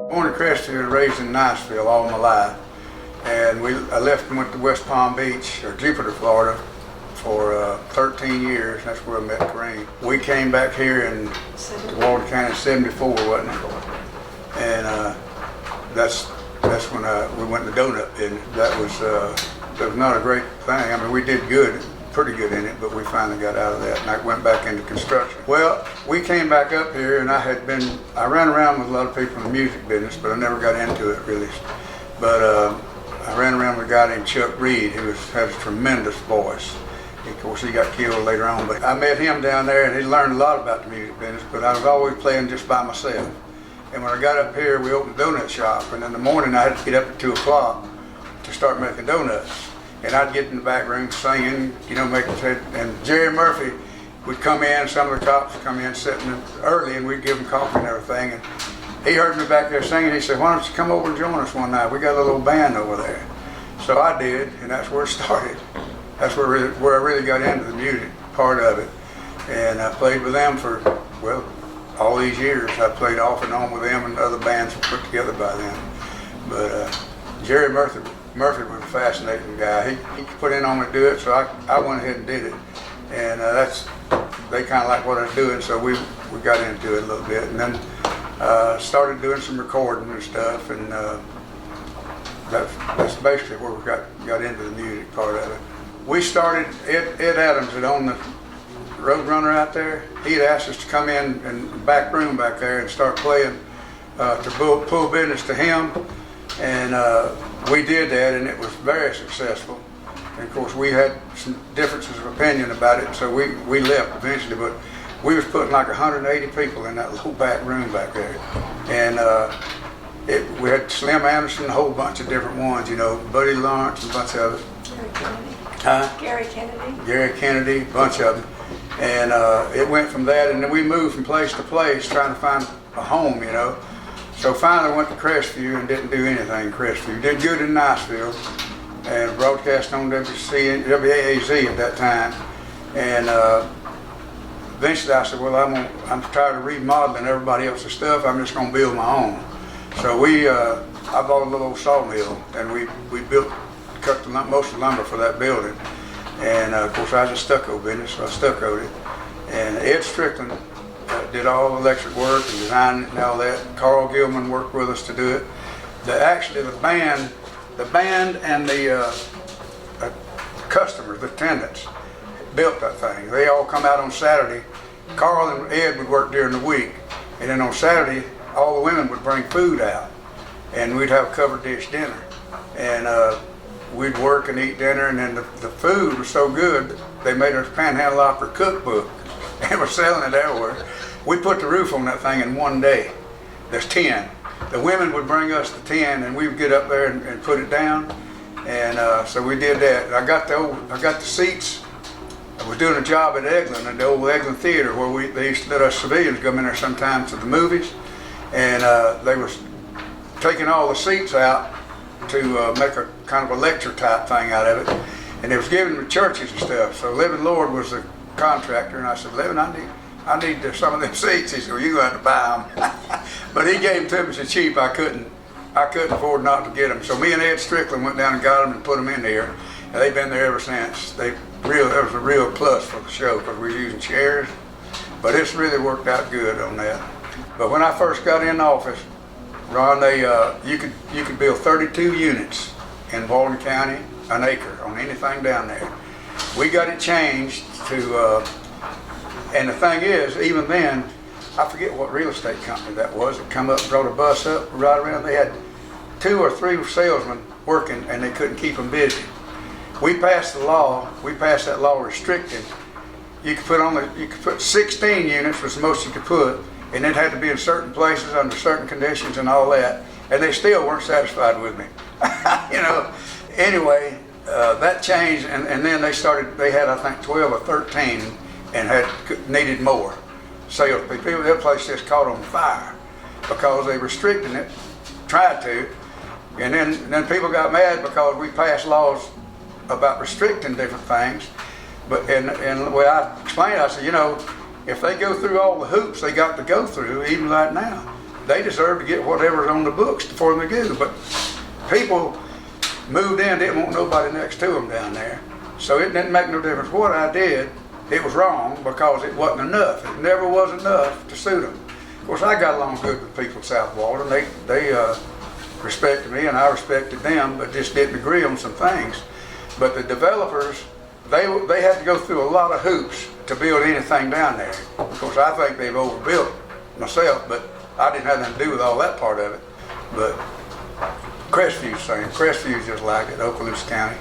Born in Crestview and raised in Niceville all my life. And I left and went to West Palm Beach, or Jupiter, Florida, for 13 years. That's where I met Kareem. We came back here in Walton County in '74, wasn't it? And that's when we went to donut business. That was not a great thing. I mean, we did good, pretty good in it, but we finally got out of that, and I went back into construction. Well, we came back up here, and I ran around with a lot of people in the music business, but I never got into it really. But I ran around with a guy named Chuck Reed, who has a tremendous voice. Of course, he got killed later on, but I met him down there, and he learned a lot about the music business, but I was always playing just by myself. And when I got up here, we opened a donut shop, and in the morning I had to get up at 2 o'clock to start making donuts. And I'd get in the back room singing, making, and Jerry Murphy would come in, some of the cops would come in sitting early, and we'd give them coffee and everything. And he heard me back there singing. He said, "Why don't you come over and join us one night? We got a little band over there." So I did, and that's where it started. That's where I really got into the music part of it. And I played with them for, well, all these years. I played off and on with them, and other bands were put together by them. But Jerry Murphy was a fascinating guy. He put in on me to do it, so I went ahead and did it. And they kind of liked what I was doing, so we got into it a little bit. And then started doing some recording and stuff, and that's basically where we got into the music part of it. We started, Ed Adams had owned the Roadrunner out there. He had asked us to come in the back room back there and start playing to pull business to him. And we did that, and it was very successful. And of course, we had some differences of opinion about it, so we left eventually. But we was putting like 180 people in that little back room back there. And we had Slim Anderson, a whole bunch of different ones, Buddy Lawrence, a bunch of it. Gary Kennedy. Huh? Gary Kennedy. Gary Kennedy, a bunch of them. And it went from that, and then we moved from place to place trying to find a home, So finally went to Crestview and didn't do anything in Crestview. Did good in Niceville and broadcast on WAAZ at that time. And eventually I said, well, I'm tired of remodeling everybody else's stuff. I'm just going to build my own. So I bought a little old sawmill, and we cut most of the lumber for that building. And of course, I was a stucco business, so I stuccoed it. And Ed Strickland did all the electric work and designed it and all that. Carl Gilman worked with us to do it. Actually, the band and the customers, the attendants, built that thing. They all come out on Saturday. Carl and Ed would work during the week, and then on Saturday, all the women would bring food out, and we'd have a covered dish dinner. And we'd work and eat dinner, and then the food was so good, they made us Panhandle Opry cookbook, and we're selling it everywhere. We put the roof on that thing in one day. There's 10. The women would bring us the 10, and we would get up there and put it down. And so we did that. I got the seats. I was doing a job at Eglin, at the old Eglin Theater, where they used to let us civilians come in there sometimes to the movies. And they was taking all the seats out to make a kind of a lecture type thing out of it. And they was giving them to churches and stuff. So Living Lord was the contractor, and I said, Living, I need some of them seats. He said, well, you're going to have to buy them. But he gave them to me so cheap, I couldn't afford not to get them. So me and Ed Strickland went down and got them and put them in there. And they've been there ever since. That was a real plus for the show, because we were using chairs. But it's really worked out good on that. But when I first got in office, Ron, you could build 32 units in Walton County, an acre on anything down there. We got it changed to, and the thing is, even then, I forget what real estate company that was. It come up and brought a bus up right around. They had 2 or 3 salesmen working, and they couldn't keep them busy. We passed that law restricting. You could put 16 units was the most you could put, and it had to be in certain places under certain conditions and all that, and they still weren't satisfied with me. Anyway, that changed, and then they had, I think, 12 or 13 and needed more salespeople. That place just caught on fire because they restricted it, tried to, and then people got mad because we passed laws about restricting different things. But and the way I explained it, I said, if they go through all the hoops they got to go through, even right now, they deserve to get whatever's on the books for them to do. But people moved in, didn't want nobody next to them down there. So it didn't make no difference what I did. It was wrong because it wasn't enough. It never was enough to suit them. Of course, I got along good with people in South Walton. They respected me and I respected them, but just didn't agree on some things. But the developers, they had to go through a lot of hoops to build anything down there. Of course, I think they've overbuilt myself, but I didn't have nothing to do with all that part of it. But Crestview's same. Crestview's just like it, Okaloosa County.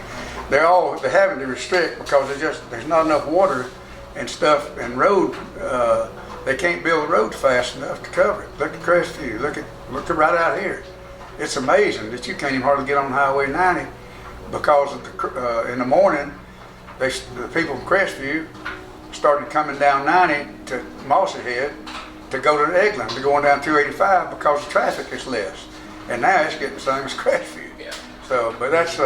They're having to restrict because there's not enough water and stuff and road. They can't build roads fast enough to cover it. Look at Crestview. Look at right out here. It's amazing that you can't even hardly get on Highway 90 because of in the morning, the people from Crestview started coming down 90 to Mossy Head to go to Eglin. They're going down 285 because the traffic is less. And now it's getting the same as Crestview. Yeah. So, but that's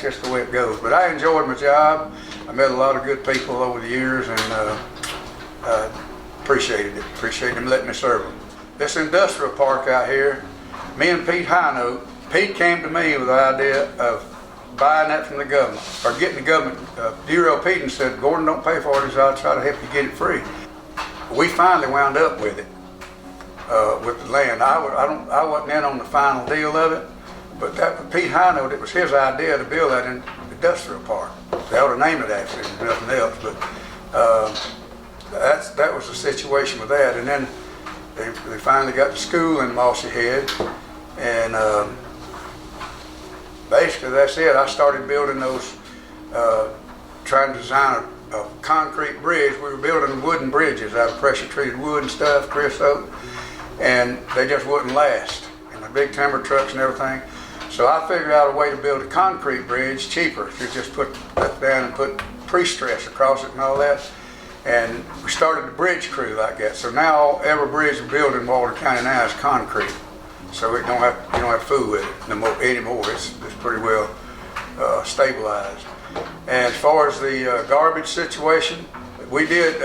just the way it goes. But I enjoyed my job. I met a lot of good people over the years and appreciated it. Appreciated them letting me serve them. This industrial park out here, me and Pete Hinote, Pete came to me with the idea of buying that from the government, or getting the government. Bureau Pete and said, Gordon, don't pay for it, so I'll try to help you get it free. We finally wound up with it, with the land. I wasn't in on the final deal of it, but that Pete Hinote, it was his idea to build that industrial park. They ought to name it after him, if nothing else, but that was the situation with that. And then they finally got the school in Mossy Head, and basically that's it. I started building those, trying to design a concrete bridge. We were building wooden bridges out of pressure treated wood and stuff, creosote, and they just wouldn't last. And the big timber trucks and everything. So I figured out a way to build a concrete bridge cheaper. You just put that down and put pre-stress across it and all that. And we started the bridge crew like that. So now every bridge we build in Walton County now is concrete. So you don't have to fool with it anymore. It's pretty well stabilized. And as far as the garbage situation, we did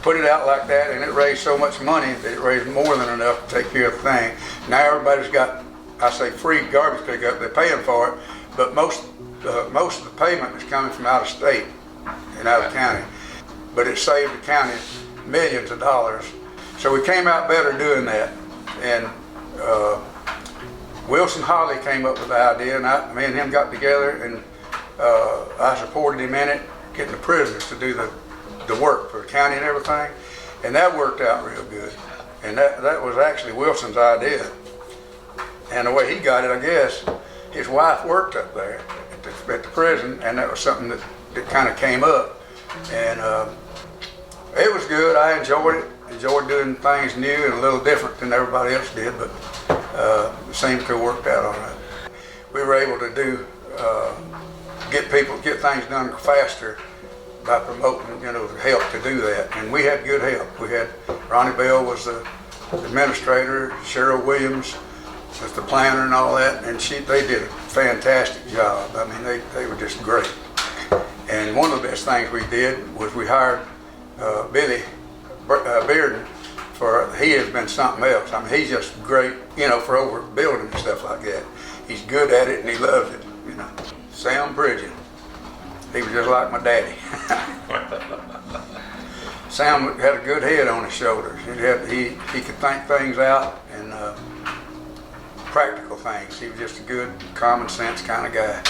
put it out like that, and it raised so much money that it raised more than enough to take care of the thing. Now everybody's got, I say, free garbage pickup. They're paying for it, but most of the payment is coming from out of state and out of county. But it saved the county millions of dollars. So we came out better doing that. And Wilson Holly came up with the idea, and me and him got together, and I supported him in it, getting the prisoners to do the work for the county and everything. And that worked out real good. And that was actually Wilson's idea. And the way he got it, I guess, his wife worked up there at the prison, and that was something that kind of came up. And it was good. I enjoyed it. Enjoyed doing things new and a little different than everybody else did, but it seemed to have worked out all right. We were able to get things done faster by promoting, help to do that. And we had good help. We had Ronnie Bell was the administrator, Cheryl Williams was the planner and all that, and they did a fantastic job. I mean, they were just great. And one of the best things we did was we hired Billy Bearden. He has been something else. I mean, he's just great, for overbuilding and stuff like that. He's good at it and he loves it, Sam Bridget, he was just like my daddy. Sam had a good head on his shoulders. He could think things out and practical things. He was just a good, common sense kind of guy.